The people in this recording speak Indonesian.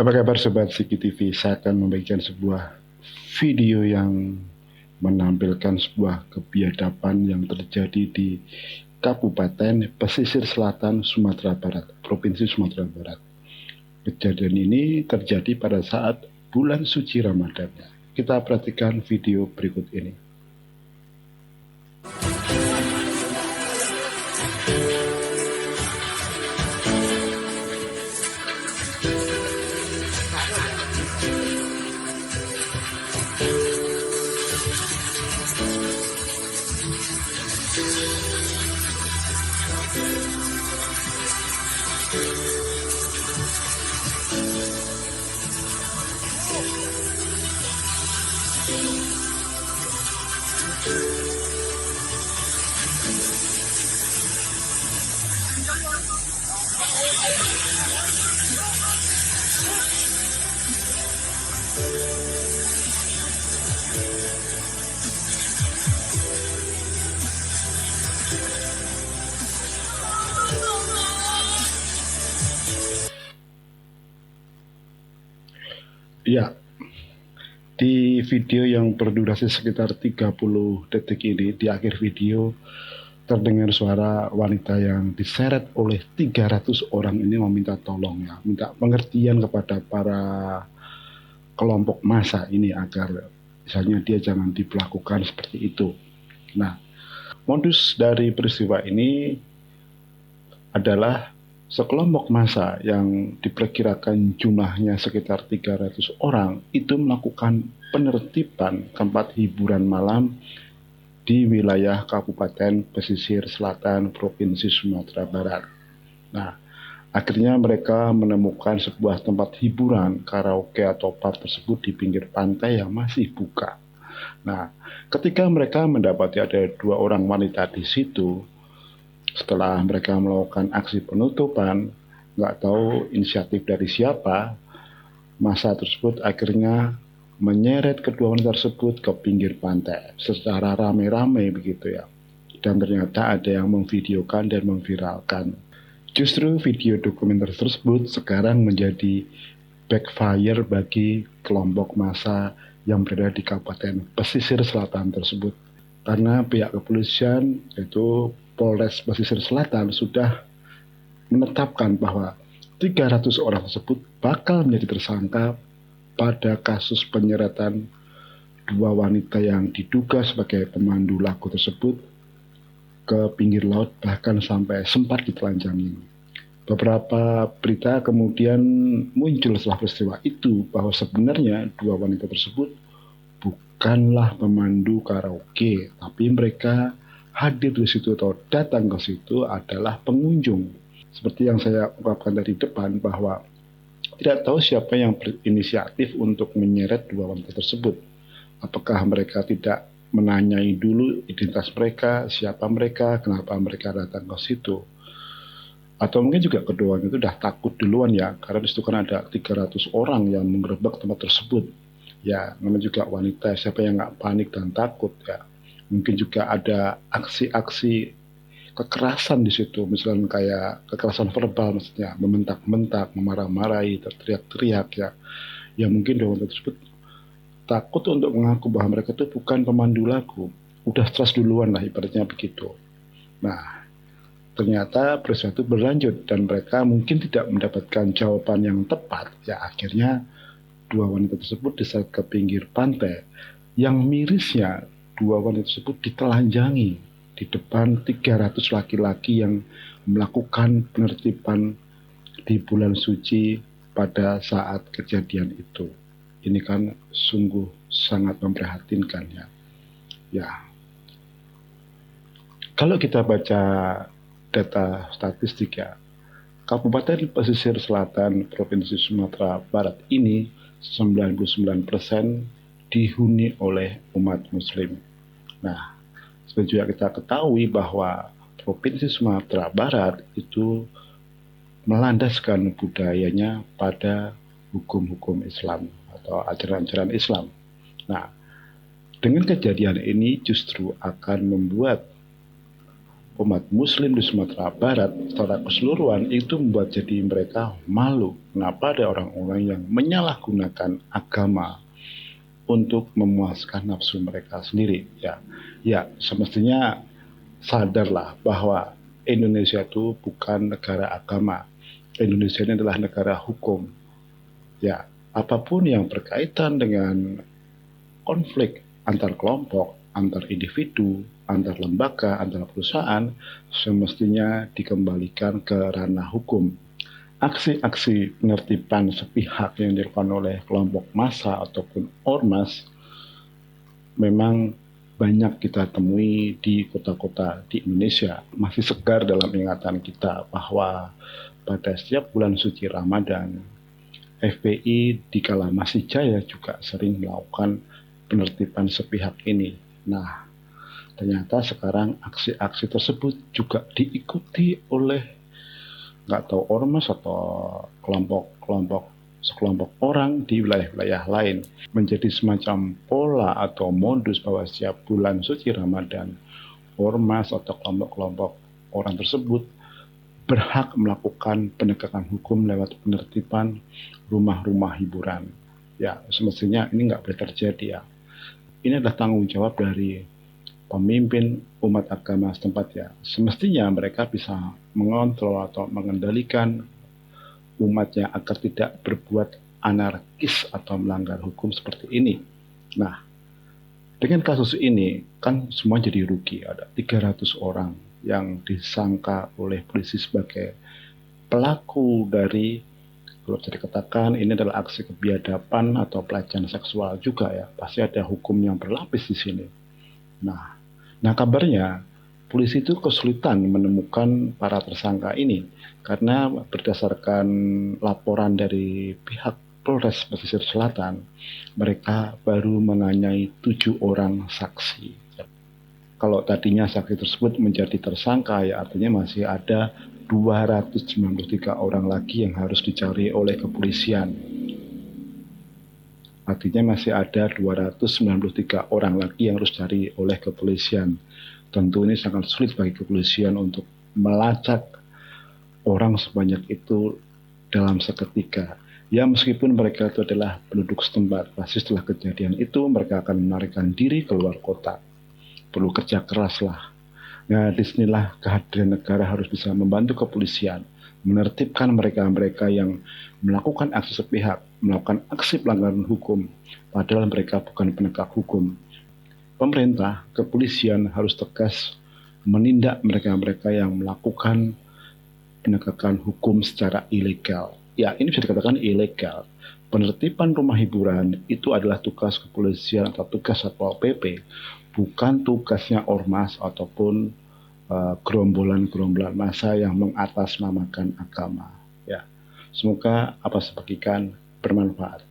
Apa kabar Sobat CCTV? Saya akan membagikan sebuah video yang menampilkan sebuah kebiadaban yang terjadi di Kabupaten Pesisir Selatan Sumatera Barat, Provinsi Sumatera Barat. Kejadian ini terjadi pada saat bulan suci Ramadan. Kita perhatikan video berikut ini. Ya, di video yang berdurasi sekitar 30 detik ini, di akhir video terdengar suara wanita yang diseret oleh 300 orang ini meminta tolong, ya, minta pengertian kepada para kelompok massa ini agar misalnya dia jangan diperlakukan seperti itu. Nah, modus dari peristiwa ini adalah sekelompok massa yang diperkirakan jumlahnya sekitar 300 orang itu melakukan penertiban tempat hiburan malam di wilayah Kabupaten Pesisir Selatan Provinsi Sumatera Barat. Nah, akhirnya mereka menemukan sebuah tempat hiburan karaoke atau bar tersebut di pinggir pantai yang masih buka. Nah, ketika mereka mendapati ada 2 orang wanita di situ, setelah mereka melakukan aksi penutupan, nggak tahu inisiatif dari siapa, massa tersebut akhirnya menyeret kedua wanita tersebut ke pinggir pantai secara rame-rame begitu ya. Dan ternyata ada yang memvideokan dan memviralkan. Justru video dokumenter tersebut sekarang menjadi backfire bagi kelompok massa yang berada di Kabupaten Pesisir Selatan tersebut. Karena pihak kepolisian, yaitu Polres Pesisir Selatan, sudah menetapkan bahwa 300 orang tersebut bakal menjadi tersangka pada kasus penyeretan 2 wanita yang diduga sebagai pemandu lagu tersebut ke pinggir laut, bahkan sampai sempat ditelanjangi. Beberapa berita kemudian muncul setelah peristiwa itu bahwa sebenarnya 2 wanita tersebut bukanlah pemandu karaoke, tapi mereka hadir di situ atau datang ke situ adalah pengunjung. Seperti yang saya ungkapkan dari depan bahwa tidak tahu siapa yang berinisiatif untuk menyeret 2 wanita tersebut. Apakah mereka tidak menanyai dulu identitas mereka, siapa mereka, kenapa mereka datang ke situ. Atau mungkin juga kedua itu sudah takut duluan ya, karena disitu kan ada 300 orang yang menggerebek tempat tersebut. Ya, namanya juga wanita, siapa yang nggak panik dan takut ya. Mungkin juga ada aksi-aksi kekerasan di situ, misalnya kayak kekerasan verbal, maksudnya membentak-bentak, memarah-marahi, teriak-teriak ya. Ya mungkin wanita tersebut takut untuk mengaku bahwa mereka itu bukan pemandu lagu, udah stres duluan lah ibaratnya begitu. Nah, ternyata peristiwa itu berlanjut dan mereka mungkin tidak mendapatkan jawaban yang tepat. Ya akhirnya 2 wanita tersebut diseret ke pinggir pantai. Yang mirisnya 2 wanita tersebut ditelanjangi di depan 300 laki-laki yang melakukan penertiban di bulan suci pada saat kejadian itu. Ini kan sungguh sangat memprihatinkan ya. Ya, kalau kita baca data statistik ya, Kabupaten Pesisir Selatan Provinsi Sumatera Barat ini 99% dihuni oleh umat Muslim. Nah, seperti juga kita ketahui bahwa Provinsi Sumatera Barat itu melandaskan budayanya pada hukum-hukum Islam atau ajaran-ajaran Islam. Nah, dengan kejadian ini justru akan membuat umat muslim di Sumatera Barat secara keseluruhan itu membuat jadi mereka malu. Kenapa ada orang-orang yang menyalahgunakan agama untuk memuaskan nafsu mereka sendiri? Ya, semestinya sadarlah bahwa Indonesia itu bukan negara agama. Indonesia ini adalah negara hukum. Ya, apapun yang berkaitan dengan konflik antar kelompok, antar individu, antar lembaga, antar perusahaan, semestinya dikembalikan ke ranah hukum. Aksi-aksi penertiban sepihak yang dilakukan oleh kelompok massa ataupun ormas memang banyak kita temui di kota-kota di Indonesia. Masih segar dalam ingatan kita bahwa pada setiap bulan suci Ramadan, FPI di kala masih jaya juga sering melakukan penertiban sepihak ini. Nah, ternyata sekarang aksi-aksi tersebut juga diikuti oleh nggak tahu ormas atau sekelompok orang di wilayah-wilayah lain, menjadi semacam pola atau modus bahwa setiap bulan suci Ramadan, ormas atau kelompok-kelompok orang tersebut berhak melakukan penegakan hukum lewat penertiban rumah-rumah hiburan. Ya, semestinya ini nggak boleh terjadi ya. Ini adalah tanggung jawab dari pemimpin umat agama setempat ya. Semestinya mereka bisa mengontrol atau mengendalikan umatnya agar tidak berbuat anarkis atau melanggar hukum seperti ini. Nah, dengan kasus ini kan semua jadi rugi. Ada 300 orang yang disangka oleh polisi sebagai pelaku dari, kalau bisa dikatakan ini adalah aksi kebiadaban atau pelecehan seksual juga ya. Pasti ada hukum yang berlapis di sini. Nah, kabarnya polisi itu kesulitan menemukan para tersangka ini karena berdasarkan laporan dari pihak Polres Pesisir Selatan, mereka baru menanyai 7 orang saksi. Kalau tadinya saksi tersebut menjadi tersangka, ya artinya masih ada 293 orang lagi yang harus dicari oleh kepolisian. Artinya masih ada 293 orang lagi yang harus dicari oleh kepolisian. Tentu ini sangat sulit bagi kepolisian untuk melacak orang sebanyak itu dalam seketika. Ya, meskipun mereka itu adalah penduduk setempat, pasti setelah kejadian itu mereka akan melarikan diri keluar kota. Perlu kerja keras lah. Nah, disinilah kehadiran negara harus bisa membantu kepolisian menertibkan mereka-mereka yang melakukan aksi sepihak, melakukan aksi pelanggaran hukum, padahal mereka bukan penegak hukum. Pemerintah, kepolisian harus tegas menindak mereka-mereka yang melakukan penegakan hukum secara ilegal. Ya, ini bisa dikatakan ilegal. Penertiban rumah hiburan itu adalah tugas kepolisian atau tugas Satpol PP, bukan tugasnya ormas ataupun gerombolan-gerombolan massa yang mengatasnamakan agama. Ya, semoga apa sebagikan bermanfaat.